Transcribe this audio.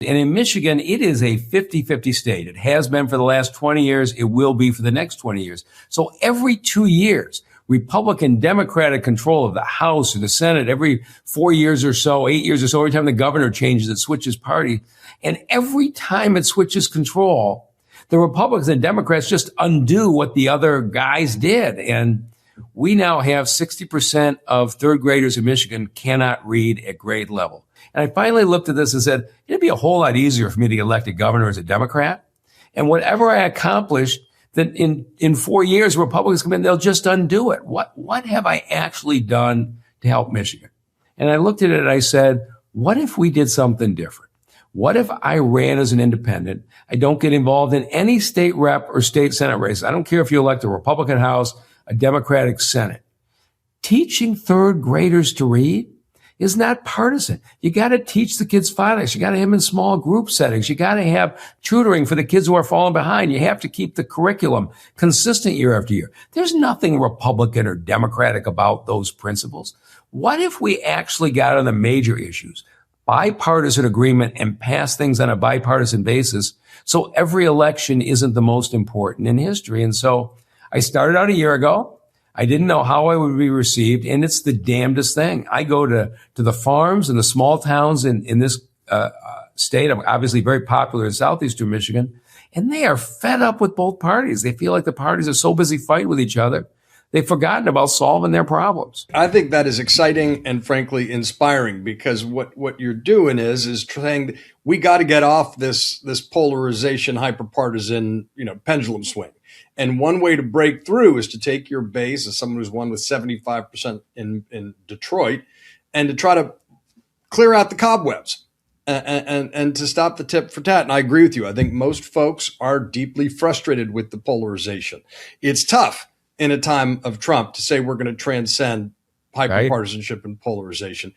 And in Michigan, it is a 50-50 state. It has been for the last 20 years. It will be for the next 20 years. So every 2 years, Republican Democratic control of the House or the Senate, every 4 years or so, 8 years or so, every time the governor changes, it switches party. And every time it switches control, the Republicans and Democrats just undo what the other guys did. And we now have 60% of third graders in Michigan cannot read at grade level. And I finally looked at this and said, it'd be a whole lot easier for me to get elected governor as a Democrat. And whatever I accomplish, that in 4 years, Republicans come in, they'll just undo it. What have I actually done to help Michigan? And I looked at it and I said, what if we did something different? What if I ran as an independent? I don't get involved in any state rep or state Senate races. I don't care if you elect a Republican House, a Democratic Senate. Teaching third graders to read is not partisan. You got to teach the kids phonics. You got to have them in small group settings. You got to have tutoring for the kids who are falling behind. You have to keep the curriculum consistent year after year. There's nothing Republican or Democratic about those principles. What if we actually got on the major issues, bipartisan agreement, and pass things on a bipartisan basis so every election isn't the most important in history? And so I started out a year ago. I didn't know how I would be received, and it's the damnedest thing. I go to the farms and the small towns in this state. I'm obviously very popular in southeastern Michigan, and they are fed up with both parties. They feel like the parties are so busy fighting with each other, they've forgotten about solving their problems. I think that is exciting and frankly inspiring, because what you're doing is saying we got to get off this polarization, hyperpartisan, pendulum swing. And one way to break through is to take your base as someone who's won with 75% in Detroit and to try to clear out the cobwebs and to stop the tit for tat. And I agree with you. I think most folks are deeply frustrated with the polarization. It's tough in a time of Trump to say we're going to transcend hyperpartisanship and polarization.